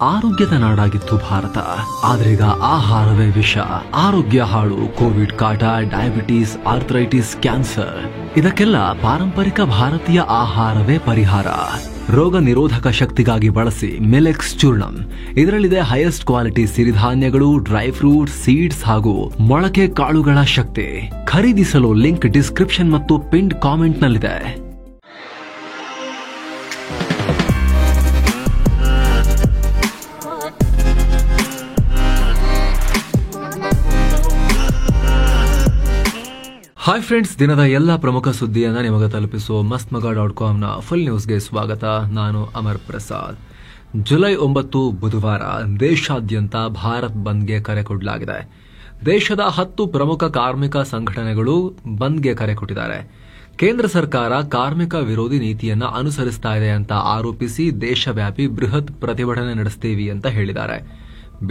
ಆರೋಗ್ಯದ ನಾಡಾಗಿತ್ತು ಭಾರತ. ಆದ್ರೀಗ ಆಹಾರವೇ ವಿಷ. ಆರೋಗ್ಯ ಹಾಳು, ಕೋವಿಡ್ ಕಾಟ, ಡಯಾಬಿಟೀಸ್, ಆರ್ಥರೈಟಿಸ್, ಕ್ಯಾನ್ಸರ್ ಇದಕ್ಕೆಲ್ಲ ಪಾರಂಪರಿಕ ಭಾರತೀಯ ಆಹಾರವೇ ಪರಿಹಾರ. ರೋಗ ನಿರೋಧಕ ಶಕ್ತಿಗಾಗಿ ಬಳಸಿ ಮಿಲೆಕ್ಸ್ ಚೂರ್ಣಂ. ಇದರಲ್ಲಿದೆ ಹೈಯೆಸ್ಟ್ ಕ್ವಾಲಿಟಿ ಸಿರಿಧಾನ್ಯಗಳು, ಡ್ರೈ ಫ್ರೂಟ್ಸ್, ಸೀಡ್ಸ್ ಹಾಗೂ ಮೊಳಕೆ ಕಾಳುಗಳ ಶಕ್ತಿ. ಖರೀದಿಸಲು ಲಿಂಕ್ ಡಿಸ್ಕ್ರಿಪ್ಷನ್ ಮತ್ತು ಪಿನ್ಡ್ ಕಾಮೆಂಟ್ ನಲ್ಲಿದೆ. ಹಾಯ್ ಫ್ರೆಂಡ್ಸ್, ದಿನದ ಎಲ್ಲ ಪ್ರಮುಖ ಸುದ್ದಿಯನ್ನ ನಿಮಗೆ ತಲುಪಿಸುವ mastmaga.com ನ ಫುಲ್ ನ್ಯೂಸ್ಗೆ ಸ್ವಾಗತ. ನಾನು ಅಮರ್ ಪ್ರಸಾದ್. ಜುಲೈ 9 ಬುಧವಾರ ದೇಶಾದ್ಯಂತ ಭಾರತ್ ಬಂದ್ಗೆ ಕರೆ ಕೊಡಲಾಗಿದೆ. ದೇಶದ 10 ಪ್ರಮುಖ ಕಾರ್ಮಿಕ ಸಂಘಟನೆಗಳು ಬಂದ್ಗೆ ಕರೆ ಕೊಟ್ಟಿದ್ದಾರೆ. ಕೇಂದ್ರ ಸರ್ಕಾರ ಕಾರ್ಮಿಕ ವಿರೋಧಿ ನೀತಿಯನ್ನ ಅನುಸರಿಸ್ತಾ ಇದೆ ಅಂತ ಆರೋಪಿಸಿ ದೇಶವ್ಯಾಪಿ ಬೃಹತ್ ಪ್ರತಿಭಟನೆ ನಡೆಸ್ತೀವಿ ಅಂತ ಹೇಳಿದ್ದಾರೆ.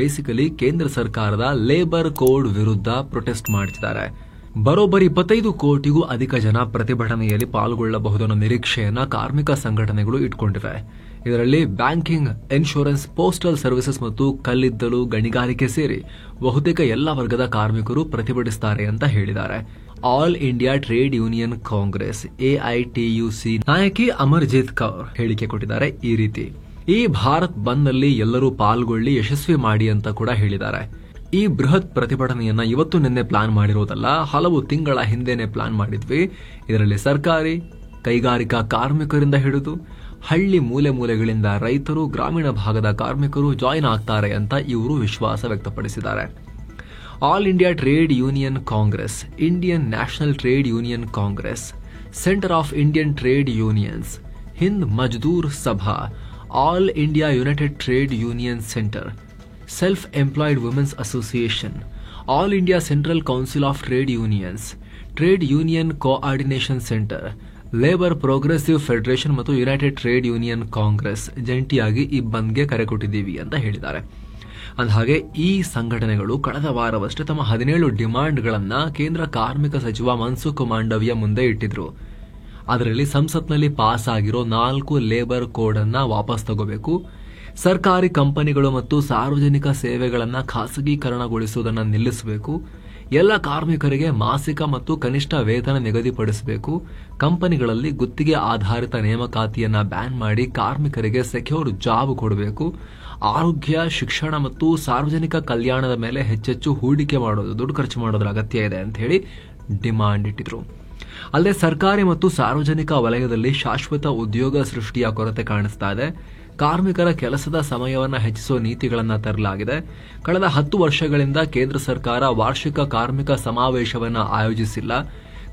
ಬೇಸಿಕಲಿ ಕೇಂದ್ರ ಸರ್ಕಾರದ ಲೇಬರ್ ಕೋಡ್ ವಿರುದ್ಧ ಪ್ರೊಟೆಸ್ಟ್ ಮಾಡ್ತಿದ್ದಾರೆ. ಬರೋಬ್ಬರಿ 25 ಕೋಟಿಗೂ ಅಧಿಕ ಜನ ಪ್ರತಿಭಟನೆಯಲ್ಲಿ ಪಾಲ್ಗೊಳ್ಳಬಹುದನ್ನೋ ನಿರೀಕ್ಷೆಯನ್ನ ಕಾರ್ಮಿಕ ಸಂಘಟನೆಗಳು ಇಟ್ಕೊಂಡಿವೆ. ಇದರಲ್ಲಿ ಬ್ಯಾಂಕಿಂಗ್, ಇನ್ಶೂರೆನ್ಸ್, ಪೋಸ್ಟಲ್ ಸರ್ವಿಸಸ್ ಮತ್ತು ಕಲ್ಲಿದ್ದಲು, ಗಣಿಗಾರಿಕೆ ಸೇರಿ ಬಹುತೇಕ ಎಲ್ಲ ವರ್ಗದ ಕಾರ್ಮಿಕರು ಪ್ರತಿಭಟಿಸುತ್ತಾರೆ ಅಂತ ಹೇಳಿದ್ದಾರೆ. All India Trade Union Congress AITUC ನಾಯಕಿ ಅಮರ್ಜಿತ್ ಕೌರ್ ಹೇಳಿಕೆ ಕೊಟ್ಟಿದ್ದಾರೆ. ಈ ರೀತಿ ಈ ಭಾರತ್ ಬಂದ್ ನಲ್ಲಿ ಎಲ್ಲರೂ ಪಾಲ್ಗೊಳ್ಳಿ, ಯಶಸ್ವಿ ಮಾಡಿ ಅಂತ ಕೂಡ ಹೇಳಿದ್ದಾರೆ. ಈ ಬೃಹತ್ ಪ್ರತಿಭಟನೆಯನ್ನ ಇವತ್ತು ನಿನ್ನೆ ಪ್ಲಾನ್ ಮಾಡಿರೋದಲ್ಲ, ಹಲವು ತಿಂಗಳ ಹಿಂದೆನೆ ಪ್ಲಾನ್ ಮಾಡಿದ್ವಿ. ಇದರಲ್ಲಿ ಸರ್ಕಾರಿ, ಕೈಗಾರಿಕಾ ಕಾರ್ಮಿಕರಿಂದ ಹಿಡಿದು ಹಳ್ಳಿ ಮೂಲೆ ಮೂಲೆಗಳಿಂದ ರೈತರು, ಗ್ರಾಮೀಣ ಭಾಗದ ಕಾರ್ಮಿಕರು ಜಾಯಿನ್ ಆಗ್ತಾರೆ ಅಂತ ಇವರು ವಿಶ್ವಾಸ ವ್ಯಕ್ತಪಡಿಸಿದ್ದಾರೆ. All India Trade Union Congress, Indian National Trade Union Congress, Centre of Indian Trade Unions, Hind Mazdoor Sabha, All India United Trade Union Centre, Self-Employed Women's Association, All India Central Council of Trade Unions, Trade Union Coordination Center, labour progressive federation ಮತ್ತು United Trade Union Congress ಜಂಟಿಯಾಗಿ ಈ ಬಂದ್ಗೆ ಕರೆ ಕೊಟ್ಟಿದ್ದೀವಿ ಅಂತ ಹೇಳಿದ್ದಾರೆ. ಅಂದಹಾಗೆ ಈ ಸಂಘಟನೆಗಳು ಕಳೆದ ವಾರವಷ್ಟೇ ತಮ್ಮ 17 ಡಿಮಾಂಡ್ಗಳನ್ನ ಕೇಂದ್ರ ಕಾರ್ಮಿಕ ಸಚಿವ ಮನ್ಸುಖ್ ಮಾಂಡವಿಯಾ ಮುಂದೆ ಇಟ್ಟಿದ್ರು. ಅದರಲ್ಲಿ ಸಂಸತ್ನಲ್ಲಿ ಪಾಸ್ ಆಗಿರೋ 4 ಲೇಬರ್ ಕೋಡ್ ಅನ್ನ ವಾಪಸ್ ತಗೋಬೇಕು, ಸರ್ಕಾರಿ ಕಂಪನಿಗಳು ಮತ್ತು ಸಾರ್ವಜನಿಕ ಸೇವೆಗಳನ್ನ ಖಾಸಗೀಕರಣಗೊಳಿಸುವುದನ್ನು ನಿಲ್ಲಿಸಬೇಕು, ಎಲ್ಲ ಕಾರ್ಮಿಕರಿಗೆ ಮಾಸಿಕ ಮತ್ತು ಕನಿಷ್ಠ ವೇತನ ನಿಗದಿಪಡಿಸಬೇಕು, ಕಂಪನಿಗಳಲ್ಲಿ ಗುತ್ತಿಗೆ ಆಧಾರಿತ ನೇಮಕಾತಿಯನ್ನ ಬ್ಯಾನ್ ಮಾಡಿ ಕಾರ್ಮಿಕರಿಗೆ ಸೆಕ್ಯೂರ್ ಜಾಬ್ ಕೊಡಬೇಕು, ಆರೋಗ್ಯ, ಶಿಕ್ಷಣ ಮತ್ತು ಸಾರ್ವಜನಿಕ ಕಲ್ಯಾಣದ ಮೇಲೆ ಹೆಚ್ಚೆಚ್ಚು ಹೂಡಿಕೆ ಮಾಡೋದು, ದುಡ್ಡು ಖರ್ಚು ಮಾಡೋದ್ರ ಅಗತ್ಯ ಇದೆ ಅಂತ ಹೇಳಿ ಡಿಮಾಂಡ್ ಇಟ್ಟಿದ್ರು. ಅಲ್ಲದೆ ಸರ್ಕಾರಿ ಮತ್ತು ಸಾರ್ವಜನಿಕ ವಲಯದಲ್ಲಿ ಶಾಶ್ವತ ಉದ್ಯೋಗ ಸೃಷ್ಟಿಯ ಕೊರತೆ ಕಾಣಿಸ್ತಾ ಇದೆ. ಕಾರ್ಮಿಕರ ಕೆಲಸದ ಸಮಯವನ್ನು ಹೆಚ್ಚಿಸುವ ನೀತಿಗಳನ್ನು ತರಲಾಗಿದೆ. ಕಳೆದ 10 ವರ್ಷಗಳಿಂದ ಕೇಂದ್ರ ಸರ್ಕಾರ ವಾರ್ಷಿಕ ಕಾರ್ಮಿಕ ಸಮಾವೇಶವನ್ನು ಆಯೋಜಿಸಿಲ್ಲ.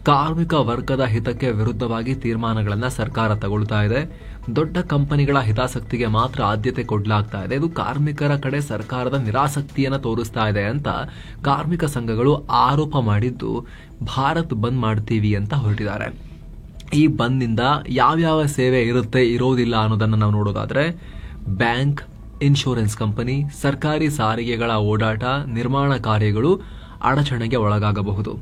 ಕಾರ್ಮಿಕ ವರ್ಗದ ಹಿತಕ್ಕೆ ವಿರುದ್ಧವಾಗಿ ತೀರ್ಮಾನಗಳನ್ನು ಸರ್ಕಾರ ತಗೊಳ್ತಾ ಇದೆ. ದೊಡ್ಡ ಕಂಪನಿಗಳ ಹಿತಾಸಕ್ತಿಗೆ ಮಾತ್ರ ಆದ್ಯತೆ ಕೊಡಲಾಗ್ತಾ ಇದೆ. ಇದು ಕಾರ್ಮಿಕರ ಕಡೆ ಸರ್ಕಾರದ ನಿರಾಸಕ್ತಿಯನ್ನು ತೋರಿಸ್ತಾ ಇದೆ ಅಂತ ಕಾರ್ಮಿಕ ಸಂಘಗಳು ಆರೋಪ ಮಾಡಿದ್ದು ಭಾರತ್ ಬಂದ್ ಮಾಡ್ತೀವಿ ಅಂತ ಹೊರಟಿದ್ದಾರೆ. ಈ ಬಂದ್ನಿಂದ ಯಾವ್ಯಾವ ಸೇವೆ ಇರುತ್ತೆ, ಇರೋದಿಲ್ಲ ಅನ್ನೋದನ್ನು ನಾವು ನೋಡೋದಾದ್ರೆ ಬ್ಯಾಂಕ್, ಇನ್ಶೂರೆನ್ಸ್ ಕಂಪನಿ, ಸರ್ಕಾರಿ ಸಾರಿಗೆಗಳ ಓಡಾಟ, ನಿರ್ಮಾಣ ಕಾರ್ಯಗಳು ಅಡಚಣೆಗೆ ಒಳಗಾಗಬಹುದು.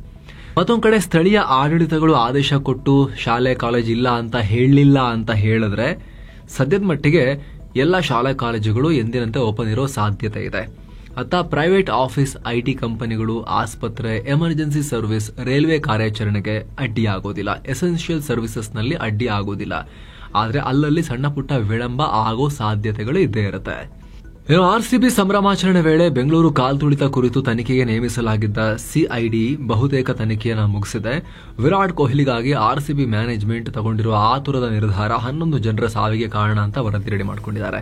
ಮತ್ತೊಂದು ಕಡೆ ಸ್ಥಳೀಯ ಆಡಳಿತಗಳು ಆದೇಶ ಕೊಟ್ಟು ಶಾಲೆ ಕಾಲೇಜ್ ಇಲ್ಲ ಅಂತ ಹೇಳಲಿಲ್ಲ ಅಂತ ಹೇಳಿದ್ರೆ ಸದ್ಯದ ಮಟ್ಟಿಗೆ ಎಲ್ಲ ಶಾಲೆ ಕಾಲೇಜುಗಳು ಎಂದಿನಂತೆ ಓಪನ್ ಇರೋ ಸಾಧ್ಯತೆ ಇದೆ. ಅತ್ತ ಪ್ರೈವೇಟ್ ಆಫೀಸ್, IT ಕಂಪನಿಗಳು, ಆಸ್ಪತ್ರೆ, ಎಮರ್ಜೆನ್ಸಿ ಸರ್ವಿಸ್, ರೈಲ್ವೆ ಕಾರ್ಯಾಚರಣೆಗೆ ಅಡ್ಡಿಯಾಗೋದಿಲ್ಲ. ಎಸೆನ್ಷಿಯಲ್ ಸರ್ವಿಸಸ್ನಲ್ಲಿ ಅಡ್ಡಿ ಆಗೋದಿಲ್ಲ. ಆದರೆ ಅಲ್ಲಲ್ಲಿ ಸಣ್ಣ ಪುಟ್ಟ ವಿಳಂಬ ಆಗೋ ಸಾಧ್ಯತೆಗಳು ಇದ್ದೇ ಇರುತ್ತೆ. RCB ಸಂಭ್ರಮಾಚರಣೆ ವೇಳೆ ಬೆಂಗಳೂರು ಕಾಲ್ತುಳಿತ ಕುರಿತು ತನಿಖೆಗೆ ನೇಮಿಸಲಾಗಿದ್ದ CID ಬಹುತೇಕ ತನಿಖೆಯನ್ನು ಮುಗಿಸಿದೆ. ವಿರಾಟ್ ಕೊಹ್ಲಿಗಾಗಿ RCB ಮ್ಯಾನೇಜ್ಮೆಂಟ್ ತಗೊಂಡಿರುವ ಆತುರದ ನಿರ್ಧಾರ 11 ಜನರ ಸಾವಿಗೆ ಕಾರಣ ಅಂತ ವರದಿ ರೆಡಿ ಮಾಡಿಕೊಂಡಿದ್ದಾರೆ.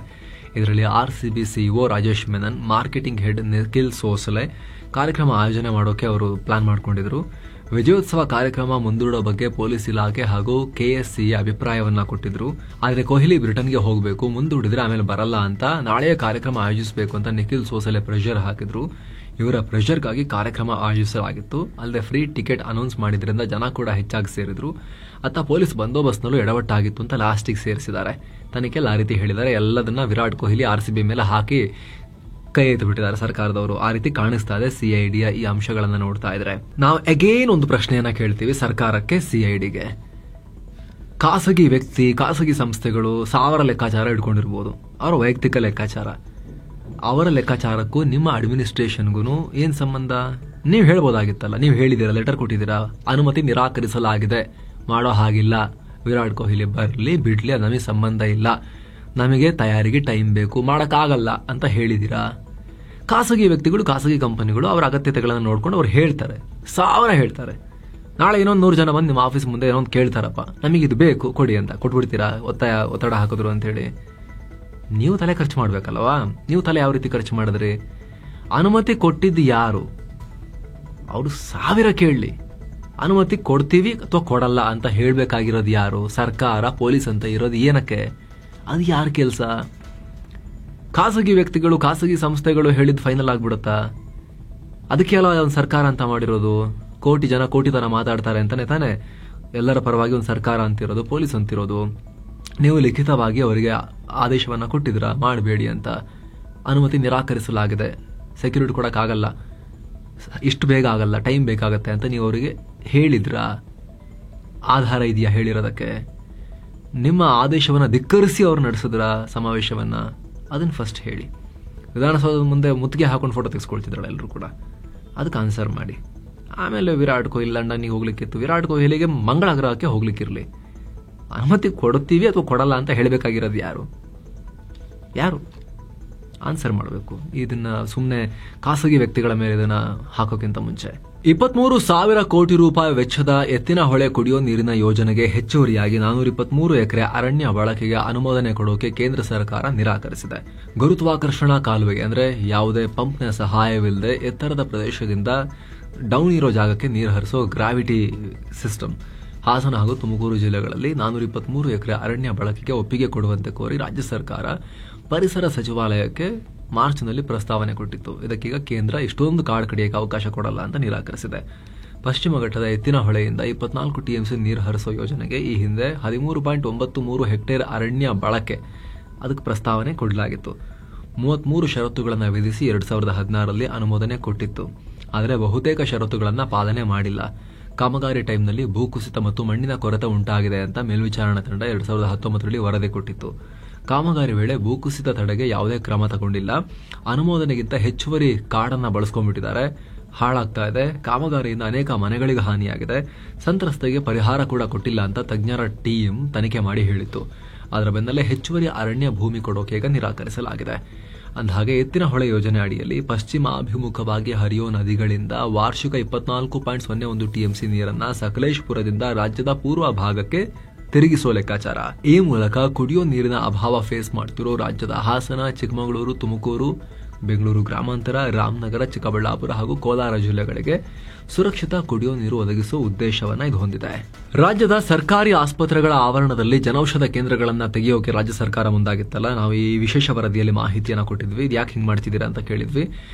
ಇದರಲ್ಲಿ RCB CEO Rajesh Menon, marketing head Nikhil Sosale ಕಾರ್ಯಕ್ರಮ ಆಯೋಜನೆ ಮಾಡೋಕೆ ಅವರು ಪ್ಲಾನ್ ಮಾಡಿಕೊಂಡಿದ್ರು. ವಿಜಯೋತ್ಸವ ಕಾರ್ಯಕ್ರಮ ಮುಂದೂಡೋ ಬಗ್ಗೆ ಪೊಲೀಸ್ ಇಲಾಖೆ ಹಾಗೂ KSCA ಅಭಿಪ್ರಾಯವನ್ನ ಕೊಟ್ಟಿದ್ರು. ಆದರೆ ಕೊಹ್ಲಿ ಬ್ರಿಟನ್ಗೆ ಹೋಗಬೇಕು, ಮುಂದೂಡಿದ್ರೆ ಆಮೇಲೆ ಬರಲ್ಲ ಅಂತ ನಾಳೆಯ ಕಾರ್ಯಕ್ರಮ ಆಯೋಜಿಸಬೇಕು ಅಂತ ನಿಖಿಲ್ ಸೋಸಲೆ ಪ್ರೆಷರ್ ಹಾಕಿದ್ರು. ಇವರ ಪ್ರೆಷರ್ಗಾಗಿ ಕಾರ್ಯಕ್ರಮ ಆಯೋಜಿಸಲಾಗಿತ್ತು. ಅಲ್ಲದೆ ಫ್ರೀ ಟಿಕೆಟ್ ಅನೌನ್ಸ್ ಮಾಡಿದ್ರಿಂದ ಜನ ಕೂಡ ಹೆಚ್ಚಾಗಿ ಸೇರಿದ್ರು. ಅತ್ತ ಪೊಲೀಸ್ ಬಂದೋಬಸ್ತ್ನಲ್ಲೂ ಎಡವಟ್ಟಾಗಿತ್ತು ಅಂತ ಲಾಸ್ಟಿಗೆ ಸೇರಿಸಿದ್ದಾರೆ. ತನಿಖೆಯಲ್ಲಿ ಆ ರೀತಿ ಹೇಳಿದ್ದಾರೆ. ಎಲ್ಲದನ್ನ ವಿರಾಟ್ ಕೊಹ್ಲಿ RCB ಮೇಲೆ ಹಾಕಿ ಕೈ ಎತ್ತು ಬಿಟ್ಟಿದ್ದಾರೆ ಸರ್ಕಾರದವರು. ಆ ರೀತಿ ಕಾಣಿಸ್ತಾ ಇದೆ CIDಯ ಈ ಅಂಶಗಳನ್ನ ನೋಡ್ತಾ ಇದ್ರೆ. ನಾವು ಅಗೇನ್ ಒಂದು ಪ್ರಶ್ನೆಯನ್ನ ಕೇಳ್ತೀವಿ ಸರ್ಕಾರಕ್ಕೆ, CIDಗೆ. ಖಾಸಗಿ ವ್ಯಕ್ತಿ, ಖಾಸಗಿ ಸಂಸ್ಥೆಗಳು 1000 ಲೆಕ್ಕಾಚಾರ ಇಟ್ಕೊಂಡಿರ್ಬೋದು, ಅವರ ವೈಯಕ್ತಿಕ ಲೆಕ್ಕಾಚಾರ. ಅವರ ಲೆಕ್ಕಾಚಾರಕ್ಕೂ ನಿಮ್ಮ ಅಡ್ಮಿನಿಸ್ಟ್ರೇಷನ್ಗೂ ಏನ್ ಸಂಬಂಧ? ನೀವು ಹೇಳ್ಬೋದಾಗಿತ್ತಲ್ಲ, ನೀವು ಹೇಳಿದ್ದೀರಾ, ಲೆಟರ್ ಕೊಟ್ಟಿದ್ದೀರಾ, ಅನುಮತಿ ನಿರಾಕರಿಸಲಾಗಿದೆ, ಮಾಡೋ ಹಾಗಿಲ್ಲ, ವಿರಾಟ್ ಕೊಹ್ಲಿ ಬರಲಿ ಬಿಡ್ಲಿ ಅದು ನಮಗೆ ಸಂಬಂಧ ಇಲ್ಲ, ನಮಗೆ ತಯಾರಿಗೆ ಟೈಮ್ ಬೇಕು, ಮಾಡೋಕ್ಕಾಗಲ್ಲ ಅಂತ ಹೇಳಿದ್ದೀರಾ. ಖಾಸಗಿ ವ್ಯಕ್ತಿಗಳು, ಖಾಸಗಿ ಕಂಪನಿಗಳು ಅವರ ಅಗತ್ಯತೆಗಳನ್ನು ನೋಡ್ಕೊಂಡು ಅವ್ರು ಹೇಳ್ತಾರೆ, 1000 ಹೇಳ್ತಾರೆ. ನಾಳೆ ಇನ್ನೊಂದು 100 ಜನ ಬಂದು ನಿಮ್ಮ ಆಫೀಸ್ ಮುಂದೆ ಏನೊಂದು ಕೇಳ್ತಾರಪ್ಪ, ನಮಗೆ ಇದು ಬೇಕು ಕೊಡಿ ಅಂತ, ಕೊಟ್ಬಿಡ್ತೀರಾ? ಒತ್ತಡ ಹಾಕಿದ್ರು ಅಂತ ಹೇಳಿ ನೀವು ತಲೆ ಖರ್ಚು ಮಾಡ್ಬೇಕಲ್ವಾ? ನೀವು ತಲೆ ಯಾವ ರೀತಿ ಖರ್ಚು ಮಾಡಿದ್ರಿ? ಅನುಮತಿ ಕೊಟ್ಟಿದ್ದು ಯಾರು? ಅವರು 1000 ಕೇಳಲಿ, ಅನುಮತಿ ಕೊಡ್ತೀವಿ ಅಥವಾ ಕೊಡಲ್ಲ ಅಂತ ಹೇಳ್ಬೇಕಾಗಿರೋದು ಯಾರು? ಸರ್ಕಾರ, ಪೊಲೀಸ್ ಅಂತ ಇರೋದು ಏನಕ್ಕೆ? ಅದು ಯಾರ ಕೆಲಸ? ಖಾಸಗಿ ವ್ಯಕ್ತಿಗಳು, ಖಾಸಗಿ ಸಂಸ್ಥೆಗಳು ಹೇಳಿದ್ದು ಫೈನಲ್ ಆಗ್ಬಿಡುತ್ತಾ? ಅದಕ್ಕೆಲ್ಲ ಒಂದು ಸರ್ಕಾರ ಅಂತ ಮಾಡಿರೋದು. ಕೋಟಿ ಜನ ಕೋಟಿತನ ಮಾತಾಡ್ತಾರೆ ಅಂತಾನೆ ತಾನೆ ಎಲ್ಲರ ಪರವಾಗಿ ಒಂದು ಸರ್ಕಾರ ಅಂತಿರೋದು, ಪೊಲೀಸ್ ಅಂತಿರೋದು. ನೀವು ಲಿಖಿತವಾಗಿ ಅವರಿಗೆ ಆದೇಶವನ್ನ ಕೊಟ್ಟಿದ್ದೀರಾ, ಮಾಡಬೇಡಿ ಅಂತ. ಅನುಮತಿ ನಿರಾಕರಿಸಲಾಗಿದೆ, ಸೆಕ್ಯೂರಿಟಿ ಕೊಡೋಕ್ಕಾಗಲ್ಲ, ಇಷ್ಟು ಬೇಗ ಆಗಲ್ಲ, ಟೈಮ್ ಬೇಕಾಗತ್ತೆ ಅಂತ ನೀವು ಅವರಿಗೆ ಹೇಳಿದ್ರಾ? ಆಧಾರ ಇದೆಯಾ ಹೇಳಿರೋದಕ್ಕೆ? ನಿಮ್ಮ ಆದೇಶವನ್ನು ಧಿಕ್ಕರಿಸಿ ಅವ್ರು ನಡೆಸಿದ್ರ ಸಮಾವೇಶವನ್ನ? ಅದನ್ನು ಫಸ್ಟ್ ಹೇಳಿ. ವಿಧಾನಸೌಧದ ಮುಂದೆ ಮುತ್ತಿಗೆ ಹಾಕೊಂಡು ಫೋಟೋ ತೆಗೆಸ್ಕೊಳ್ತಿದ್ರಲ್ಲ ಎಲ್ಲರೂ ಕೂಡ, ಅದಕ್ಕೆ ಆನ್ಸರ್ ಮಾಡಿ. ಆಮೇಲೆ ವಿರಾಟ್ ಕೊಹ್ಲಿ ಲಂಡನ್ನಿಗೆ ಹೋಗ್ಲಿಕ್ಕಿತ್ತು, ವಿರಾಟ್ ಕೊಹ್ಲಿಗೆ ಮಂಗಳ ಗ್ರಹಕ್ಕೆ ಹೋಗ್ಲಿಕ್ಕಿರಲಿ, ಅನುಮತಿ ಕೊಡ್ತೀವಿ ಅಥವಾ ಕೊಡಲ್ಲ ಅಂತ ಹೇಳಬೇಕಾಗಿರೋದು ಯಾರು? ಆನ್ಸರ್ ಮಾಡಬೇಕು. ಇದನ್ನ ಸುಮ್ಮನೆ ಖಾಸಗಿ ವ್ಯಕ್ತಿಗಳ ಮೇಲೆ ಇದನ್ನ ಹಾಕೋಕ್ಕಿಂತ ಮುಂಚೆ 23,000 ಕೋಟಿ ರೂಪಾಯಿ ವೆಚ್ಚದ ಎತ್ತಿನಹೊಳೆ ಕುಡಿಯೋ ನೀರಿನ ಯೋಜನೆಗೆ ಹೆಚ್ಚುವರಿಯಾಗಿ 423 ಎಕರೆ ಅರಣ್ಯ ಬಳಕೆಗೆ ಅನುಮೋದನೆ ಕೊಡೋಕೆ ಕೇಂದ್ರ ಸರ್ಕಾರ ನಿರಾಕರಿಸಿದೆ. ಗುರುತ್ವಾಕರ್ಷಣಾ ಕಾಲುವೆಗೆ ಅಂದ್ರೆ ಯಾವುದೇ ಪಂಪ್ನ ಸಹಾಯವಿಲ್ಲದೆ ಎತ್ತರದ ಪ್ರದೇಶದಿಂದ ಡೌನ್ ಇರೋ ಜಾಗಕ್ಕೆ ನೀರು ಹರಿಸೋ ಗ್ರಾವಿಟಿ ಸಿಸ್ಟಮ್ ಹಾಸನ ಹಾಗೂ ತುಮಕೂರು ಜಿಲ್ಲೆಗಳಲ್ಲಿ 423 ಎಕರೆ ಅರಣ್ಯ ಬಳಕೆಗೆ ಒಪ್ಪಿಗೆ ಕೊಡುವಂತೆ ಕೋರಿ ರಾಜ್ಯ ಸರ್ಕಾರ ಪರಿಸರ ಸಚಿವಾಲಯಕ್ಕೆ ಮಾರ್ಚ್ನಲ್ಲಿ ಪ್ರಸ್ತಾವನೆ ಕೊಟ್ಟಿತ್ತು. ಇದಕ್ಕೀಗ ಕೇಂದ್ರ ಇಷ್ಟೊಂದು ಕಾಡು ಕಡಿಯಕ್ಕೆ ಅವಕಾಶ ಕೊಡಲ್ಲ ಅಂತ ನಿರಾಕರಿಸಿದೆ. ಪಶ್ಚಿಮ ಘಟ್ಟದ ಎತ್ತಿನಹೊಳೆಯಿಂದ 24 ಟಿಎಂಸಿ ನೀರು ಹರಿಸೋ ಯೋಜನೆಗೆ ಈ ಹಿಂದೆ 13.93 ಹೆಕ್ಟೇರ್ ಅರಣ್ಯ ಬಳಕೆ ಅದಕ್ಕೆ ಪ್ರಸ್ತಾವನೆ ಕೊಡಲಾಗಿತ್ತು. 33 ಷರತ್ತುಗಳನ್ನು ವಿಧಿಸಿ 2016ರಲ್ಲಿ ಅನುಮೋದನೆ ಕೊಟ್ಟಿತ್ತು. ಆದರೆ ಬಹುತೇಕ ಷರತ್ತುಗಳನ್ನು ಪಾಲನೆ ಮಾಡಿಲ್ಲ. ಕಾಮಗಾರಿ ಟೈಮ್ನಲ್ಲಿ ಭೂಕುಸಿತ ಮತ್ತು ಮಣ್ಣಿನ ಕೊರತೆ ಉಂಟಾಗಿದೆ ಅಂತ ಮೇಲ್ವಿಚಾರಣಾ ತಂಡ 2019ರಲ್ಲಿ ವರದಿ ಕೊಟ್ಟಿತ್ತು. ಕಾಮಗಾರಿ ವೇಳೆ ಭೂಕುಸಿತ ತಡೆಗೆ ಯಾವುದೇ ಕ್ರಮ ತಗೊಂಡಿಲ್ಲ. ಅನುಮೋದನೆಗಿಂತ ಹೆಚ್ಚುವರಿ ಕಾಡನ್ನ ಬಳಸ್ಕೊಂಡ್ಬಿಟ್ಟಿದ್ದಾರೆ, ಹಾಳಾಗ್ತಾ ಇದೆ, ಕಾಮಗಾರಿಯಿಂದ ಅನೇಕ ಮನೆಗಳಿಗೆ ಹಾನಿಯಾಗಿದೆ, ಸಂತ್ರಸ್ತರಿಗೆ ಪರಿಹಾರ ಕೂಡ ಕೊಟ್ಟಿಲ್ಲ ಅಂತ ತಜ್ಞರ ಟೀಮ್ ತನಿಖೆ ಮಾಡಿ ಹೇಳಿತ್ತು. ಅದರ ಬೆನ್ನಲ್ಲೇ ಹೆಚ್ಚುವರಿ ಅರಣ್ಯ ಭೂಮಿ ಕೊಡೋಕೆ ಈಗ ನಿರಾಕರಿಸಲಾಗಿದೆ. ಅಂದಹಾಗೆ ಎತ್ತಿನಹೊಳೆ ಯೋಜನೆ ಅಡಿಯಲ್ಲಿ ಪಶ್ಚಿಮಾಭಿಮುಖವಾಗಿ ಹರಿಯೋ ನದಿಗಳಿಂದ ವಾರ್ಷಿಕ 24.01 ಟಿಎಂಸಿ ನೀರನ್ನ ಸಕಲೇಶಪುರದಿಂದ ರಾಜ್ಯದ ಪೂರ್ವ ಭಾಗಕ್ಕೆ ತಿರುಗಿಸೋ ಲೆಕ್ಕಾಚಾರ. ಈ ಮೂಲಕ ಕುಡಿಯೋ ನೀರಿನ ಅಭಾವ ಫೇಸ್ ಮಾಡ್ತಿರೋ ರಾಜ್ಯದ ಹಾಸನ, ಚಿಕ್ಕಮಗಳೂರು, ತುಮಕೂರು, ಬೆಂಗಳೂರು ಗ್ರಾಮಾಂತರ, ರಾಮನಗರ, ಚಿಕ್ಕಬಳ್ಳಾಪುರ ಹಾಗೂ ಕೋಲಾರ ಜಿಲ್ಲೆಗಳಿಗೆ ಸುರಕ್ಷಿತ ಕುಡಿಯೋ ನೀರು ಒದಗಿಸುವ ಉದ್ದೇಶವನ್ನ ಇದು ಹೊಂದಿದೆ. ರಾಜ್ಯದ ಸರ್ಕಾರಿ ಆಸ್ಪತ್ರೆಗಳ ಆವರಣದಲ್ಲಿ ಜನೌಷಧ ಕೇಂದ್ರಗಳನ್ನ ತೆಗೆಯೋಕೆ ರಾಜ್ಯ ಸರ್ಕಾರ ಮುಂದಾಗಿತ್ತಲ್ಲ, ನಾವು ಈ ವಿಶೇಷ ವರದಿಯಲ್ಲಿ ಮಾಹಿತಿಯನ್ನ ಕೊಟ್ಟಿದ್ವಿ. ಇದು ಯಾಕೆ ಹಿಂಗ್ ಮಾಡ್ತಿದ್ದೀರಾ ಅಂತ ಕೇಳಿದ್ವಿ.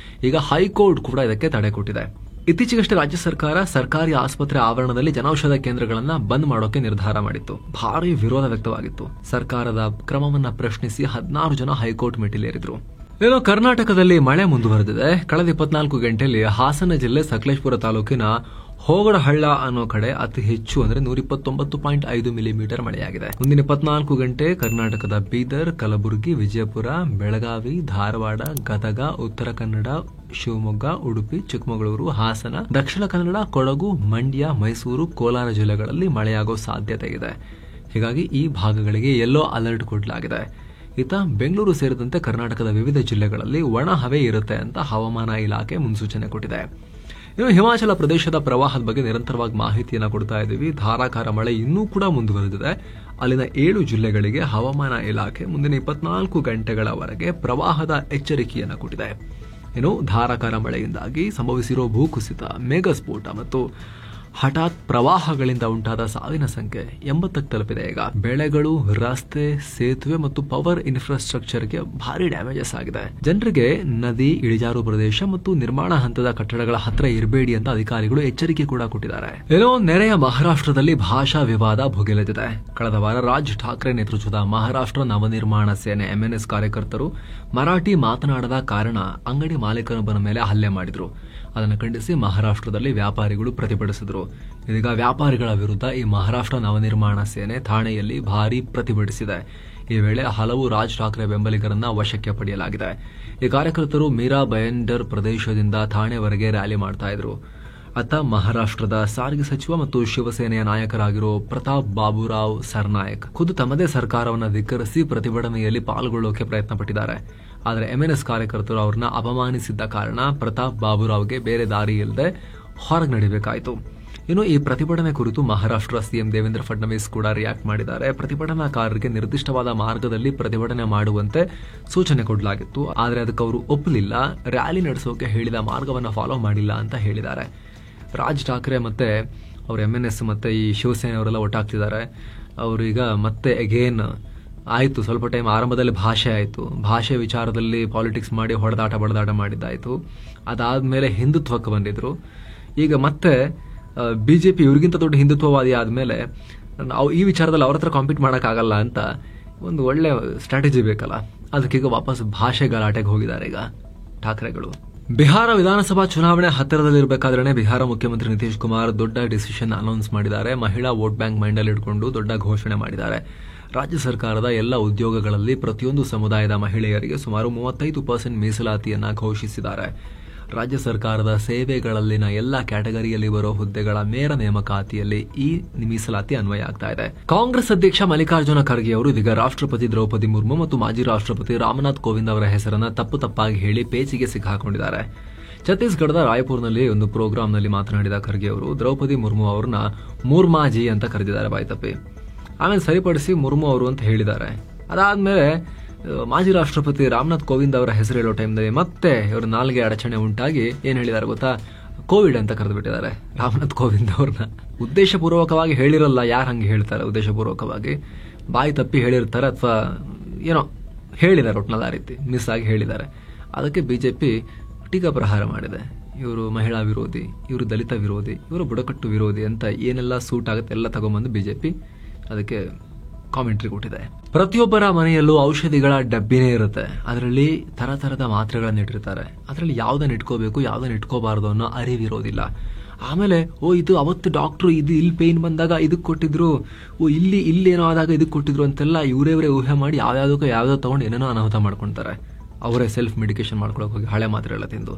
ಈಗ ಹೈಕೋರ್ಟ್ ಕೂಡ ಇದಕ್ಕೆ ತಡೆ ಕೊಟ್ಟಿದೆ. ಇತ್ತೀಚೆಗಷ್ಟೇ ರಾಜ್ಯ ಸರ್ಕಾರ ಸರ್ಕಾರಿ ಆಸ್ಪತ್ರೆ ಆವರಣದಲ್ಲಿ ಜನೌಷಧ ಕೇಂದ್ರಗಳನ್ನ ಬಂದ್ ಮಾಡೋಕೆ ನಿರ್ಧಾರ ಮಾಡಿತ್ತು. ಭಾರಿ ವಿರೋಧ ವ್ಯಕ್ತವಾಗಿತ್ತು. ಸರ್ಕಾರದ ಕ್ರಮವನ್ನ ಪ್ರಶ್ನಿಸಿ 16 ಜನ ಹೈಕೋರ್ಟ್ ಮೆಟ್ಟಿಲೇರಿದ್ರು. ಏನೋ ಕರ್ನಾಟಕದಲ್ಲಿ ಮಳೆ ಮುಂದುವರೆದಿದೆ. ಕಳೆದ 24 ಗಂಟೆಯಲ್ಲಿ ಹಾಸನ ಜಿಲ್ಲೆ ಸಕಲೇಶಪುರ ತಾಲೂಕಿನ ಹೋಗಡಹಳ್ಳ ಅನ್ನೋ ಕಡೆ ಅತಿ ಹೆಚ್ಚು ಅಂದ್ರೆ 129.5 ಮಿಲಿಮೀಟರ್ ಮಳೆಯಾಗಿದೆ. ಮುಂದಿನ 24 ಗಂಟೆ ಕರ್ನಾಟಕದ ಬೀದರ್, ಕಲಬುರಗಿ, ವಿಜಯಪುರ, ಬೆಳಗಾವಿ, ಧಾರವಾಡ, ಗದಗ, ಉತ್ತರ ಕನ್ನಡ, ಶಿವಮೊಗ್ಗ, ಉಡುಪಿ, ಚಿಕ್ಕಮಗಳೂರು, ಹಾಸನ, ದಕ್ಷಿಣ ಕನ್ನಡ, ಕೊಡಗು, ಮಂಡ್ಯ, ಮೈಸೂರು, ಕೋಲಾರ ಜಿಲ್ಲೆಗಳಲ್ಲಿ ಮಳೆಯಾಗೋ ಸಾಧ್ಯತೆ ಇದೆ. ಹೀಗಾಗಿ ಈ ಭಾಗಗಳಿಗೆ ಯೆಲ್ಲೋ ಅಲರ್ಟ್ ಕೊಡಲಾಗಿದೆ. ಈತ ಬೆಂಗಳೂರು ಸೇರಿದಂತೆ ಕರ್ನಾಟಕದ ವಿವಿಧ ಜಿಲ್ಲೆಗಳಲ್ಲಿ ಒಣ ಹವೆ ಇರುತ್ತೆ ಅಂತ ಹವಾಮಾನ ಇಲಾಖೆ ಮುನ್ಸೂಚನೆ ಕೊಟ್ಟಿದೆ. ಇನ್ನು ಹಿಮಾಚಲ ಪ್ರದೇಶದ ಪ್ರವಾಹದ ಬಗ್ಗೆ ನಿರಂತರವಾಗಿ ಮಾಹಿತಿಯನ್ನು ಕೊಡ್ತಾ ಇದ್ದೀವಿ. ಧಾರಾಕಾರ ಮಳೆ ಇನ್ನೂ ಕೂಡ ಮುಂದುವರೆದಿದೆ. ಅಲ್ಲಿನ 7 ಜಿಲ್ಲೆಗಳಿಗೆ ಹವಾಮಾನ ಇಲಾಖೆ ಮುಂದಿನ 24 ಗಂಟೆಗಳವರೆಗೆ ಪ್ರವಾಹದ ಎಚ್ಚರಿಕೆಯನ್ನು ಕೊಟ್ಟಿದೆ. ಇನ್ನು ಧಾರಾಕಾರ ಮಳೆಯಿಂದಾಗಿ ಸಂಭವಿಸಿರೋ ಭೂಕುಸಿತ, ಮೇಘಸ್ಫೋಟ ಮತ್ತು ಹಠಾತ್ ಪ್ರವಾಹಗಳಿಂದ ಉಂಟಾದ ಸಾವಿನ ಸಂಖ್ಯೆ 80ಕ್ಕೆ ತಲುಪಿದೆ. ಈಗ ಬೆಳೆಗಳು, ರಸ್ತೆ, ಸೇತುವೆ ಮತ್ತು ಪವರ್ ಇನ್ಫ್ರಾಸ್ಟ್ರಕ್ಚರ್ಗೆ ಭಾರಿ ಡ್ಯಾಮೇಜಸ್ ಆಗಿದೆ. ಜನರಿಗೆ ನದಿ, ಇಳಿಜಾರು ಪ್ರದೇಶ ಮತ್ತು ನಿರ್ಮಾಣ ಹಂತದ ಕಟ್ಟಡಗಳ ಹತ್ರ ಇರಬೇಡಿ ಅಂತ ಅಧಿಕಾರಿಗಳು ಎಚ್ಚರಿಕೆ ಕೂಡ ಕೊಟ್ಟಿದ್ದಾರೆ. ಏನೋ ನೆರೆಯ ಮಹಾರಾಷ್ಟ್ರದಲ್ಲಿ ಭಾಷಾ ವಿವಾದ ಭುಗಿಲೆದಿದೆ. ಕಳೆದ ವಾರ ರಾಜ್ ಠಾಕ್ರೆ ನೇತೃತ್ವದ ಮಹಾರಾಷ್ಟ್ರ ನವನಿರ್ಮಾಣ ಸೇನೆ MNS ಕಾರ್ಯಕರ್ತರು ಮರಾಠಿ ಮಾತನಾಡದ ಕಾರಣ ಅಂಗಡಿ ಮಾಲೀಕನೊಬ್ಬನ ಮೇಲೆ ಹಲ್ಲೆ ಮಾಡಿದ್ರು. ಅದನ್ನು ಖಂಡಿಸಿ ಮಹಾರಾಷ್ಟ್ರದಲ್ಲಿ ವ್ಯಾಪಾರಿಗಳು ಪ್ರತಿಭಟಿಸಿದರು. ಇದೀಗ ವ್ಯಾಪಾರಿಗಳ ವಿರುದ್ಧ ಈ ಮಹಾರಾಷ್ಟ್ರ ನವನಿರ್ಮಾಣ ಸೇನೆ ಠಾಣೆಯಲ್ಲಿ ಭಾರೀ ಪ್ರತಿಭಟಿಸಿದೆ. ಈ ವೇಳೆ ಹಲವು ರಾಜ್ ಠಾಕ್ರೆ ಬೆಂಬಲಿಗರನ್ನ ವಶಕ್ಕೆ ಪಡೆಯಲಾಗಿದೆ. ಈ ಕಾರ್ಯಕರ್ತರು ಮೀರಾ ಬಯಂಡರ್ ಪ್ರದೇಶದಿಂದ ಥಾಣೆವರೆಗೆ ರ್ಯಾಲಿ ಮಾಡ್ತಾ ಇದ್ರು. ಅತ್ತ ಮಹಾರಾಷ್ಟ್ರದ ಸಾರಿಗೆ ಸಚಿವ ಮತ್ತು ಶಿವಸೇನೆಯ ನಾಯಕರಾಗಿರೋ ಪ್ರತಾಪ್ ಬಾಬುರಾವ್ ಸರ್ನಾಯಕ್ ಖುದ್ದು ತಮ್ಮದೇ ಸರ್ಕಾರವನ್ನು ಧಿಕ್ಕರಿಸಿ ಪ್ರತಿಭಟನೆಯಲ್ಲಿ ಪಾಲ್ಗೊಳ್ಳೋಕೆ ಪ್ರಯತ್ನ ಪಟ್ಟಿದ್ದಾರೆ. ಆದರೆ ಎಂಎನ್ಎಸ್ ಕಾರ್ಯಕರ್ತರು ಅವ್ರನ್ನ ಅಪಮಾನಿಸಿದ್ದ ಕಾರಣ ಪ್ರತಾಪ್ ಬಾಬುರಾವ್ಗೆ ಬೇರೆ ದಾರಿ ಇಲ್ಲದೆ ಹೊರಗೆ ನಡಿಬೇಕಾಯಿತು. ಇನ್ನು ಈ ಪ್ರತಿಭಟನೆ ಕುರಿತು ಮಹಾರಾಷ್ಟ್ರ ಸಿಎಂ ದೇವೇಂದ್ರ ಫಡ್ನವೀಸ್ ಕೂಡ ರಿಯಾಕ್ಟ್ ಮಾಡಿದ್ದಾರೆ. ಪ್ರತಿಭಟನಾಕಾರರಿಗೆ ನಿರ್ದಿಷ್ಟವಾದ ಮಾರ್ಗದಲ್ಲಿ ಪ್ರತಿಭಟನೆ ಮಾಡುವಂತೆ ಸೂಚನೆ ಕೊಡಲಾಗಿತ್ತು, ಆದರೆ ಅದಕ್ಕೆ ಅವರು ಒಪ್ಪಲಿಲ್ಲ. ರ್ಯಾಲಿ ನಡೆಸೋಕೆ ಹೇಳಿದ ಮಾರ್ಗವನ್ನು ಫಾಲೋ ಮಾಡಿಲ್ಲ ಅಂತ ಹೇಳಿದ್ದಾರೆ. ರಾಜ್ ಠಾಕ್ರೆ ಮತ್ತೆ ಅವ್ರ ಎಂಎನ್ಎಸ್ ಮತ್ತೆ ಈ ಶಿವಸೇನೆ ಅವರೆಲ್ಲ ಒಟ್ಟಾಗ್ತಿದ್ದಾರೆ. ಅವರು ಈಗ ಮತ್ತೆ ಅಗೇನ್ ಆಯಿತು, ಸ್ವಲ್ಪ ಟೈಮ್ ಆರಂಭದಲ್ಲಿ ಭಾಷೆ ಆಯಿತು, ಭಾಷೆ ವಿಚಾರದಲ್ಲಿ ಪಾಲಿಟಿಕ್ಸ್ ಮಾಡಿ ಬಡದಾಟ ಮಾಡಿದ್ದಾಯಿತು. ಅದಾದ್ಮೇಲೆ ಹಿಂದುತ್ವಕ್ಕೆ ಬಂದಿದ್ರು. ಈಗ ಮತ್ತೆ ಬಿಜೆಪಿ ಇವ್ರಿಗಿಂತ ದೊಡ್ಡ ಹಿಂದುತ್ವವಾದಿ ಆದ್ಮೇಲೆ ಈ ವಿಚಾರದಲ್ಲಿ ಅವ್ರ ಹತ್ರ ಕಾಂಪೀಟ್ ಮಾಡೋಕ್ಕಾಗಲ್ಲ ಅಂತ ಒಂದು ಒಳ್ಳೆ ಸ್ಟ್ರಾಟಜಿ ಬೇಕಲ್ಲ, ಅದಕ್ಕೀಗ ವಾಪಸ್ ಭಾಷೆ ಗಲಾಟೆಗೆ ಹೋಗಿದ್ದಾರೆ ಈಗ ಠಾಕ್ರೆಗಳು. ಬಿಹಾರ ವಿಧಾನಸಭಾ ಚುನಾವಣೆ ಹತ್ತಿರದಲ್ಲಿರಬೇಕಾದ್ರೆ ಬಿಹಾರ ಮುಖ್ಯಮಂತ್ರಿ ನಿತೀಶ್ ಕುಮಾರ್ ದೊಡ್ಡ ಡಿಸಿಷನ್ ಅನೌನ್ಸ್ ಮಾಡಿದ್ದಾರೆ. ಮಹಿಳಾ ವೋಟ್ ಬ್ಯಾಂಕ್ ಮೈಂಡಲ್ಲಿ ಇಟ್ಕೊಂಡು ದೊಡ್ಡ ಘೋಷಣೆ ಮಾಡಿದ್ದಾರೆ. ರಾಜ್ಯ ಸರ್ಕಾರದ ಎಲ್ಲ ಉದ್ಯೋಗಗಳಲ್ಲಿ ಪ್ರತಿಯೊಂದು ಸಮುದಾಯದ ಮಹಿಳೆಯರಿಗೆ ಸುಮಾರು 35% ಮೀಸಲಾತಿಯನ್ನ ಘೋಷಿಸಿದ್ದಾರೆ. ರಾಜ್ಯ ಸರ್ಕಾರದ ಸೇವೆಗಳಲ್ಲಿನ ಎಲ್ಲ ಕ್ಯಾಟಗರಿಯಲ್ಲಿ ಬರೋ ಹುದ್ದೆಗಳ ನೇರ ನೇಮಕಾತಿಯಲ್ಲಿ ಈ ಮೀಸಲಾತಿ ಅನ್ವಯ ಆಗ್ತಾ ಇದೆ. ಕಾಂಗ್ರೆಸ್ ಅಧ್ಯಕ್ಷ ಮಲ್ಲಿಕಾರ್ಜುನ ಖರ್ಗೆ ಅವರು ಇದೀಗ ರಾಷ್ಟ್ರಪತಿ ದ್ರೌಪದಿ ಮುರ್ಮು ಮತ್ತು ಮಾಜಿ ರಾಷ್ಟ್ರಪತಿ ರಾಮನಾಥ್ ಕೋವಿಂದ್ ಅವರ ಹೆಸರನ್ನ ತಪ್ಪಾಗಿ ಹೇಳಿ ಪೇಚಿಗೆ ಸಿಕ್ಕಾಕೊಂಡಿದ್ದಾರೆ. ಛತ್ತೀಸ್ಗಢದ ರಾಯಪುರ್ನಲ್ಲಿ ಒಂದು ಪ್ರೋಗ್ರಾಂನಲ್ಲಿ ಮಾತನಾಡಿದ ಖರ್ಗೆ ಅವರು ದ್ರೌಪದಿ ಮುರ್ಮು ಅವ್ರನ್ನ ಮುರ್ಮಾಜಿ ಅಂತ ಕರೆದಿದ್ದಾರೆ ಬಾಯ್ತಪ್ಪಿ. ಆಮೇಲೆ ಸರಿಪಡಿಸಿ ಮುರ್ಮು ಅವರು ಅಂತ ಹೇಳಿದ್ದಾರೆ. ಅದಾದ್ಮೇಲೆ ಮಾಜಿ ರಾಷ್ಟ್ರಪತಿ ರಾಮನಾಥ್ ಕೋವಿಂದ್ ಅವರ ಹೆಸರು ಹೇಳೋ ಟೈಮ್ನಲ್ಲಿ ಮತ್ತೆ ಇವರು ನಾಲ್ಗೆ ಅಡಚಣೆ ಉಂಟಾಗಿ ಏನ್ ಹೇಳಿದ್ದಾರೆ ಗೊತ್ತಾ, ಕೋವಿಡ್ ಅಂತ ಕರೆದು ಬಿಟ್ಟಿದ್ದಾರೆ ರಾಮನಾಥ್ ಕೋವಿಂದ್ ಅವ್ರನ್ನ. ಉದ್ದೇಶಪೂರ್ವಕವಾಗಿ ಹೇಳಿರಲ್ಲ, ಯಾರು ಹಂಗೆ ಹೇಳ್ತಾರೆ ಉದ್ದೇಶಪೂರ್ವಕವಾಗಿ, ಬಾಯಿ ತಪ್ಪಿ ಹೇಳಿರ್ತಾರೆ ಅಥವಾ ಏನೋ ಹೇಳಿದ್ದಾರೆ, ಒಟ್ನಲ್ಲಿ ಆ ರೀತಿ ಮಿಸ್ ಆಗಿ ಹೇಳಿದ್ದಾರೆ. ಅದಕ್ಕೆ ಬಿಜೆಪಿ ಟೀಕಾ ಪ್ರಹಾರ ಮಾಡಿದೆ. ಇವರು ಮಹಿಳಾ ವಿರೋಧಿ, ಇವರು ದಲಿತ ವಿರೋಧಿ, ಇವರು ಬುಡಕಟ್ಟು ವಿರೋಧಿ ಅಂತ ಏನೆಲ್ಲ ಸೂಟ್ ಆಗುತ್ತೆ ಎಲ್ಲ ತಗೊಂಡ್ಬಂದು ಬಿಜೆಪಿ ಅದಕ್ಕೆ ಕಾಮೆಂಟ್ರಿ ಕೊಟ್ಟಿದೆ. ಪ್ರತಿಯೊಬ್ಬರ ಮನೆಯಲ್ಲೂ ಔಷಧಿಗಳ ಡಬ್ಬಿನೇ ಇರುತ್ತೆ. ಅದರಲ್ಲಿ ತರತರದ ಮಾತ್ರೆಗಳನ್ನ ಇಟ್ಟಿರ್ತಾರೆ. ಅದರಲ್ಲಿ ಯಾವ್ದನ್ನ ಇಟ್ಕೋಬೇಕು ಯಾವ್ದನ್ನ ಇಟ್ಕೋಬಾರ್ದು ಅನ್ನೋ ಅರಿವಿರೋದಿಲ್ಲ. ಆಮೇಲೆ ಇದು ಅವತ್ತು ಡಾಕ್ಟ್ರು ಇದು ಇಲ್ಲಿ ಪೇನ್ ಬಂದಾಗ ಇದಕ್ಕೆ ಕೊಟ್ಟಿದ್ರು, ಇಲ್ಲೇನೋ ಆದಾಗ ಇದಕ್ಕೆ ಕೊಟ್ಟಿದ್ರು ಅಂತೆಲ್ಲ ಇವರೇ ಊಹೆ ಮಾಡಿ ಯಾವ್ಯಾವ್ದೋ ತಗೊಂಡು ಏನೇನೋ ಅನಾಹುತ ಮಾಡ್ಕೊಳ್ತಾರೆ. ಅವರೇ ಸೆಲ್ಫ್ ಮೆಡಿಕೇಶನ್ ಮಾಡ್ಕೊಳಕ್ ಹೋಗಿ ಹಳೆ ಮಾತ್ರೆಗಳ ತಿಂದು.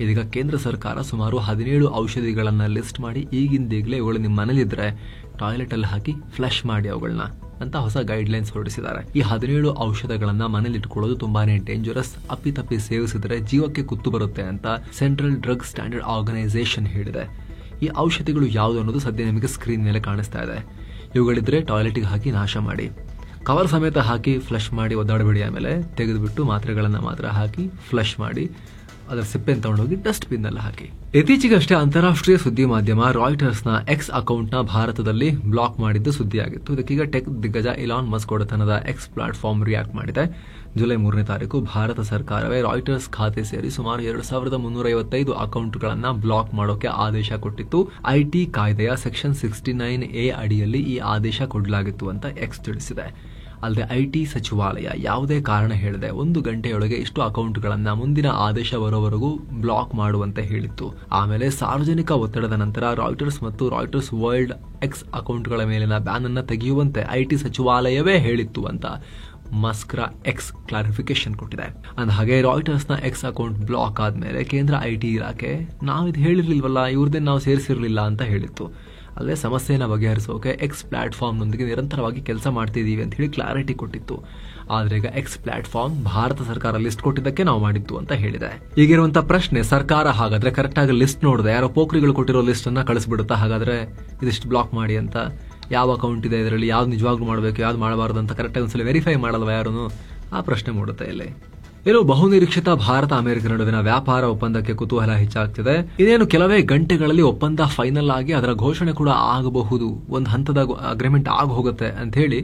ಇದೀಗ ಕೇಂದ್ರ ಸರ್ಕಾರ ಸುಮಾರು 17 ಔಷಧಿಗಳನ್ನ ಲಿಸ್ಟ್ ಮಾಡಿ ಈಗಿಂದೀಗಲೇ ಇವುಗಳು ನಿಮ್ಮ ಮನೇಲಿದ್ರೆ ಟಾಯ್ಲೆಟ್ ಅಲ್ಲಿ ಹಾಕಿ ಫ್ಲಶ್ ಮಾಡಿ ಅವುಗಳನ್ನ ಅಂತ ಹೊಸ ಗೈಡ್ಲೈನ್ಸ್ ಹೊರಡಿಸಿದ್ದಾರೆ. ಈ 17 ಔಷಧಗಳನ್ನ ಮನೇಲಿ ಇಟ್ಕೊಳ್ಳೋದು ತುಂಬಾನೇ ಡೇಂಜರಸ್, ಅಪ್ಪಿತಪ್ಪಿ ಸೇವಿಸಿದ್ರೆ ಜೀವಕ್ಕೆ ಕುತ್ತು ಬರುತ್ತೆ ಅಂತ ಸೆಂಟ್ರಲ್ ಡ್ರಗ್ ಸ್ಟ್ಯಾಂಡರ್ಡ್ ಆರ್ಗನೈಸೇಷನ್ ಹೇಳಿದೆ. ಈ ಔಷಧಿಗಳು ಯಾವುದು ಅನ್ನೋದು ಸದ್ಯ ನಿಮಗೆ ಸ್ಕ್ರೀನ್ ಮೇಲೆ ಕಾಣಿಸ್ತಾ ಇದೆ. ಇವುಗಳಿದ್ರೆ ಟಾಯ್ಲೆಟ್ಗೆ ಹಾಕಿ ನಾಶ ಮಾಡಿ, ಕವರ್ ಸಮೇತ ಹಾಕಿ ಫ್ಲಶ್ ಮಾಡಿ ಒದ್ದಾಡಬೇಡಿ. ಆಮೇಲೆ ತೆಗೆದುಬಿಟ್ಟು ಮಾತ್ರೆಗಳನ್ನ ಮಾತ್ರ ಹಾಕಿ ಫ್ಲಶ್ ಮಾಡಿ ಅದರ ಸಿಪ್ಪೆಯನ್ನು ತಗೊಂಡೋಗಿ ಡಸ್ಟ್ ಬಿನ್ ನಲ್ಲಿ ಹಾಕಿ. ಇತ್ತೀಚೆಗಷ್ಟೇ ಅಂತಾರಾಷ್ಟ್ರೀಯ ಸುದ್ದಿ ಮಾಧ್ಯಮ ರಾಯ್ಟರ್ಸ್ ನ ಎಕ್ಸ್ ಅಕೌಂಟ್ ನ ಭಾರತದಲ್ಲಿ ಬ್ಲಾಕ್ ಮಾಡಿದ್ದು ಸುದ್ದಿಯಾಗಿತ್ತು. ಇದಕ್ಕೀಗ ಟೆಕ್ ದಿಗ್ಗಜ ಇಲಾನ್ ಮಸ್ಕ್ ಒಡೆತನದ ಎಕ್ಸ್ ಪ್ಲಾಟ್ಫಾರ್ಮ್ ರಿಯಾಕ್ಟ್ ಮಾಡಿದೆ. ಜುಲೈ 3ನೇ ತಾರೀಕು ಭಾರತ ಸರ್ಕಾರವೇ ರಾಯ್ಟರ್ಸ್ ಖಾತೆ ಸೇರಿ ಸುಮಾರು 2355 ಅಕೌಂಟ್ಗಳನ್ನ ಬ್ಲಾಕ್ ಮಾಡೋಕೆ ಆದೇಶ ಕೊಟ್ಟಿತ್ತು. ಐಟಿ ಕಾಯ್ದೆಯ ಸೆಕ್ಷನ್ 69A ಅಡಿಯಲ್ಲಿ ಈ ಆದೇಶ ಕೊಡಲಾಗಿತ್ತು ಅಂತ ಎಕ್ಸ್ ತಿಳಿಸಿದೆ. ಅಲ್ಲದೆ ಐಟಿ ಸಚಿವಾಲಯ ಯಾವುದೇ ಕಾರಣ ಹೇಳದೆ 1 ಗಂಟೆಯೊಳಗೆ ಇಷ್ಟು ಅಕೌಂಟ್ಗಳನ್ನ ಮುಂದಿನ ಆದೇಶ ಬರೋವರೆಗೂ ಬ್ಲಾಕ್ ಮಾಡುವಂತೆ ಹೇಳಿತ್ತು. ಆಮೇಲೆ ಸಾರ್ವಜನಿಕ ಒತ್ತಡದ ನಂತರ ರಾಯ್ಟರ್ಸ್ ಮತ್ತು ರಾಯ್ಟರ್ಸ್ ವರ್ಲ್ಡ್ ಎಕ್ಸ್ ಅಕೌಂಟ್ಗಳ ಮೇಲಿನ ಬ್ಯಾನ್ ಅನ್ನ ತೆಗೆಯುವಂತೆ ಐಟಿ ಸಚಿವಾಲಯವೇ ಹೇಳಿತ್ತು ಅಂತ ಮಸ್ಕ್ರ ಎಕ್ಸ್ ಕ್ಲಾರಿಫಿಕೇಶನ್ ಕೊಟ್ಟಿದೆ. ಅಂದ ಹಾಗೆ ರಾಯ್ಟರ್ಸ್ ನ ಎಕ್ಸ್ ಅಕೌಂಟ್ ಬ್ಲಾಕ್ ಆದ್ಮೇಲೆ ಕೇಂದ್ರ ಐಟಿ ಇಲಾಖೆ ನಾವಿದು ಹೇಳಿರ್ಲಿಲ್ವಲ್ಲ, ಇವ್ರದೇ ನಾವು ಸೇರಿಸಿರ್ಲಿಲ್ಲ ಅಂತ ಹೇಳಿತ್ತು. ಅಲ್ಲೇ ಸಮಸ್ಯೆಯನ್ನು ಬಗೆಹರಿಸೋಕೆ ಎಕ್ಸ್ ಪ್ಲಾಟ್ಫಾರ್ಮ್ನೊಂದಿಗೆ ನಿರಂತರವಾಗಿ ಕೆಲಸ ಮಾಡ್ತಿದ್ದೀವಿ ಅಂತ ಹೇಳಿ ಕ್ಲಾರಿಟಿ ಕೊಟ್ಟಿತ್ತು. ಆದ್ರೆ ಈಗ ಎಕ್ಸ್ ಪ್ಲಾಟ್ಫಾರ್ಮ್ ಭಾರತ ಸರ್ಕಾರ ಲಿಸ್ಟ್ ಕೊಟ್ಟಿದ್ದಕ್ಕೆ ನಾವು ಮಾಡಿತ್ತು ಅಂತ ಹೇಳಿದೆ. ಈಗಿರುವಂತಹ ಪ್ರಶ್ನೆ, ಸರ್ಕಾರ ಹಾಗಾದ್ರೆ ಕರೆಕ್ಟ್ ಆಗಿ ಲಿಸ್ಟ್ ನೋಡಿದೆ, ಯಾರೋ ಪೋಖ್ರಿಗಳು ಕೊಟ್ಟಿರೋ ಲಿಸ್ಟ್ ಅನ್ನ ಕಳಿಸ್ಬಿಡುತ್ತಾ, ಹಾಗಾದ್ರೆ ಇದಿಷ್ಟು ಬ್ಲಾಕ್ ಮಾಡಿ ಅಂತ, ಯಾವ ಅಕೌಂಟ್ ಇದೆ ಇದರಲ್ಲಿ, ಯಾವ್ದು ನಿಜವಾಗ್ಲೂ ಮಾಡಬೇಕು ಯಾವ್ದು ಮಾಡಬಾರ್ದು ಅಂತ ಕರೆಕ್ಟಾಗಿ ಒಂದ್ಸಲ ವೆರಿಫೈ ಮಾಡಲ್ವಾ ಯಾರು, ಆ ಪ್ರಶ್ನೆ ಮೂಡುತ್ತೆ ಇಲ್ಲಿ. ಇನ್ನು ಬಹುನಿರೀಕ್ಷಿತ ಭಾರತ ಅಮೆರಿಕ ನಡುವಿನ ವ್ಯಾಪಾರ ಒಪ್ಪಂದಕ್ಕೆ ಕುತೂಹಲ ಹೆಚ್ಚಾಗ್ತಿದೆ. ಇದೇನು ಕೆಲವೇ ಗಂಟೆಗಳಲ್ಲಿ ಒಪ್ಪಂದ ಫೈನಲ್ ಆಗಿ ಅದರ ಘೋಷಣೆ ಕೂಡ ಆಗಬಹುದು, ಒಂದು ಹಂತದ ಅಗ್ರಿಮೆಂಟ್ ಆಗ ಹೋಗುತ್ತೆ ಅಂತ ಹೇಳಿ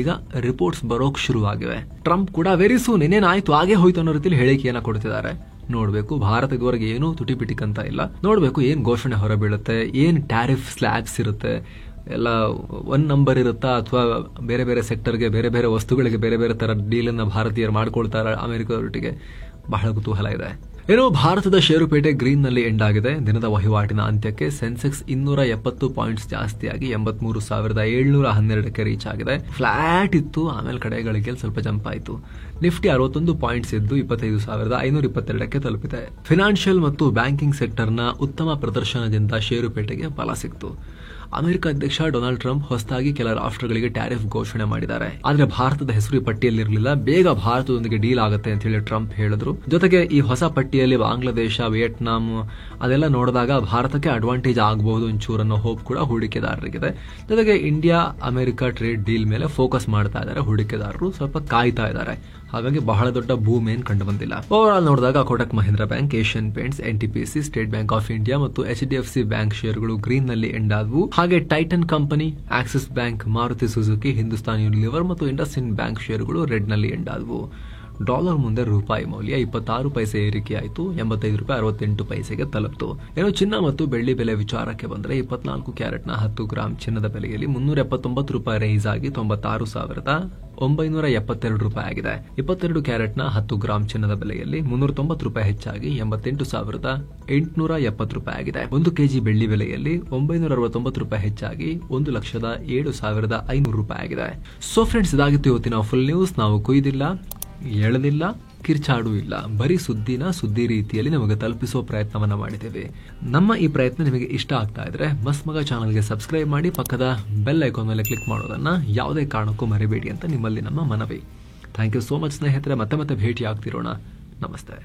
ಈಗ ರಿಪೋರ್ಟ್ಸ್ ಬರೋಕ್ ಶುರುವಾಗಿವೆ. ಟ್ರಂಪ್ ಕೂಡ ವೆರಿ ಸೂನ್ ಇನ್ನೇನಾಯ್ತು ಆಗೇ ಹೋಯ್ತು ಅನ್ನೋ ರೀತಿಯಲ್ಲಿ ಹೇಳಿಕೆಯನ್ನ ಕೊಡ್ತಿದ್ದಾರೆ. ನೋಡ್ಬೇಕು, ಭಾರತ ಇದುವರೆಗೆ ಏನೂ ತುಟಿಪಿಟಿಕಂತ ಇಲ್ಲ. ನೋಡ್ಬೇಕು ಏನ್ ಘೋಷಣೆ ಹೊರಬೀಳುತ್ತೆ, ಏನ್ ಟ್ಯಾರಿಫ್ ಸ್ಲ್ಯಾಬ್ಸ್ ಇರುತ್ತೆ, ಎಲ್ಲ 1 ನಂಬರ್ ಇರುತ್ತಾ ಅಥವಾ ಬೇರೆ ಬೇರೆ ಸೆಕ್ಟರ್ಗೆ ಬೇರೆ ಬೇರೆ ವಸ್ತುಗಳಿಗೆ ಬೇರೆ ಬೇರೆ ತರ ಡೀಲ್ ಅನ್ನ ಭಾರತೀಯರು ಮಾಡ್ಕೊಳ್ತಾರ ಅಮೆರಿಕದೊಟ್ಟಿಗೆ, ಬಹಳ ಕುತೂಹಲ ಇದೆ. ಏನೋ ಭಾರತದ ಷೇರುಪೇಟೆ ಗ್ರೀನ್ ನಲ್ಲಿ ಎಂಡ್ ಆಗಿದೆ. ದಿನದ ವಹಿವಾಟಿನ ಅಂತ್ಯಕ್ಕೆ ಸೆನ್ಸೆಕ್ಸ್ 270 ಪಾಯಿಂಟ್ಸ್ ಜಾಸ್ತಿಯಾಗಿ 83,712ಕ್ಕೆ ರೀಚ್ ಆಗಿದೆ. ಫ್ಲಾಟ್ ಇತ್ತು, ಆಮೇಲೆ ಕಡೆಗಳಿಗೆ ಸ್ವಲ್ಪ ಜಂಪ್ ಆಯಿತು. ನಿಫ್ಟಿ 61 ಪಾಯಿಂಟ್ಸ್ ಇದ್ದು 25,522ಕ್ಕೆ ತಲುಪಿದೆ. ಫಿನಾನ್ಷಿಯಲ್ ಮತ್ತು ಬ್ಯಾಂಕಿಂಗ್ ಸೆಕ್ಟರ್ನ ಉತ್ತಮ ಪ್ರದರ್ಶನದಿಂದ ಷೇರುಪೇಟೆಗೆ ಬಲ ಸಿಕ್ತು. ಅಮೆರಿಕ ಅಧ್ಯಕ್ಷ ಡೊನಾಲ್ಡ್ ಟ್ರಂಪ್ ಹೊಸದಾಗಿ ಕೆಲ ರಾಷ್ಟ್ರಗಳಿಗೆ ಟ್ಯಾರಿಫ್ ಘೋಷಣೆ ಮಾಡಿದ್ದಾರೆ. ಆದ್ರೆ ಭಾರತದ ಹೆಸರು ಈ ಪಟ್ಟಿಯಲ್ಲಿರಲಿಲ್ಲ. ಬೇಗ ಭಾರತದೊಂದಿಗೆ ಡೀಲ್ ಆಗುತ್ತೆ ಅಂತ ಹೇಳಿ ಟ್ರಂಪ್ ಹೇಳಿದ್ರು. ಜೊತೆಗೆ ಈ ಹೊಸ ಪಟ್ಟಿಯಲ್ಲಿ ಬಾಂಗ್ಲಾದೇಶ, ವಿಯೆಟ್ನಾಂ ಅದೆಲ್ಲ ನೋಡಿದಾಗ ಭಾರತಕ್ಕೆ ಅಡ್ವಾಂಟೇಜ್ ಆಗಬಹುದು ಒಂಚೂರನ್ನೋ ಹೋಪ್ ಕೂಡ ಹೂಡಿಕೆದಾರರಿಗಿದೆ. ಜೊತೆಗೆ ಇಂಡಿಯಾ ಅಮೆರಿಕ ಟ್ರೇಡ್ ಡೀಲ್ ಮೇಲೆ ಫೋಕಸ್ ಮಾಡ್ತಾ ಇದ್ದಾರೆ. ಹೂಡಿಕೆದಾರರು ಸ್ವಲ್ಪ ಕಾಯ್ತಾ ಇದ್ದಾರೆ. ಹಾಗಾಗಿ ಬಹಳ ದೊಡ್ಡ ಬೂಮ್ ಏನ್ ಕಂಡು ಬಂದಿಲ್ಲ. ಓವರ್ ಆಲ್ ನೋಡಿದಾಗ Kotak Mahindra bank, Asian paints, NTPC, state bank of India ಮತ್ತು HDFC ಬ್ಯಾಂಕ್ ಷೇರುಗಳು ಗ್ರೀನ್ ನಲ್ಲಿ ಎಂಡ್ ಆದವು. ಹಾಗೆ tighten company, Axis bank, Maruti Suzuki, Hindustan Unilever ಮತ್ತು ಇಂಡಸ್ಇಂಡ್ ಬ್ಯಾಂಕ್ ಷೇರುಗಳು ರೆಡ್ ನಲ್ಲಿ ಎಂಡ್ ಆದವು. ಡಾಲರ್ ಮುಂದೆ ರೂಪಾಯಿ ಮೌಲ್ಯ 26 ಪೈಸೆ ಏರಿಕೆಯಾಯಿತು. 85 ರೂಪಾಯಿ 68 ಪೈಸೆಗೆ ತಲುಪಿತು. ಏನೋ ಚಿನ್ನ ಮತ್ತು ಬೆಳ್ಳಿ ಬೆಲೆ ವಿಚಾರಕ್ಕೆ ಬಂದರೆ 24 ಕ್ಯಾರೆಟ್ನ 10 ಗ್ರಾಂ ಚಿನ್ನದ ಬೆಲೆಯಲ್ಲಿ 379 ರೂಪಾಯಿ ರೈಸ್ ಆಗಿ 96,972 ರೂಪಾಯಿ ಆಗಿದೆ. 22 ಕ್ಯಾರೆಟ್ನ 10 ಗ್ರಾಂ ಚಿನ್ನದ ಬೆಲೆಯಲ್ಲಿ 390 ರೂಪಾಯಿ ಹೆಚ್ಚಾಗಿ 88,870 ರೂಪಾಯಿ ಆಗಿದೆ. 1 ಕೆಜಿ ಬೆಳ್ಳಿ ಬೆಲೆಯಲ್ಲಿ 969 ರೂಪಾಯಿ ಹೆಚ್ಚಾಗಿ 1,07,500 ರೂಪಾಯಿ ಆಗಿದೆ. ಸೊ ಫ್ರೆಂಡ್ಸ್, ಇದಾಗಿತ್ತು ಇವತ್ತಿನ ಫುಲ್ ನ್ಯೂಸ್. ನಾವು ಕೊಯ್ದಿಲ್ಲ, ಎಳೆದಿಲ್ಲ, ಕಿರ್ಚಾಡೂ ಇಲ್ಲ, ಬರೀ ಸುದ್ದಿ ರೀತಿಯಲ್ಲಿ ನಮಗೆ ತಲುಪಿಸುವ ಪ್ರಯತ್ನವನ್ನ ಮಾಡಿದ್ದೇವೆ. ನಮ್ಮ ಈ ಪ್ರಯತ್ನ ನಿಮಗೆ ಇಷ್ಟ ಆಗ್ತಾ ಇದ್ರೆ ಮಸ್ತ್ ಮಗ ಚಾನಲ್ಗೆ ಸಬ್ಸ್ಕ್ರೈಬ್ ಮಾಡಿ, ಪಕ್ಕದ ಬೆಲ್ ಐಕಾನ್ ಮೇಲೆ ಕ್ಲಿಕ್ ಮಾಡೋದನ್ನ ಯಾವುದೇ ಕಾರಣಕ್ಕೂ ಮರಿಬೇಡಿ ಅಂತ ನಿಮ್ಮಲ್ಲಿ ನಮ್ಮ ಮನವಿ. ಥ್ಯಾಂಕ್ ಯು ಸೋ ಮಚ್ ಸ್ನೇಹಿತರೆ. ಮತ್ತೆ ಭೇಟಿ ಆಗ್ತಿರೋಣ. ನಮಸ್ತೆ.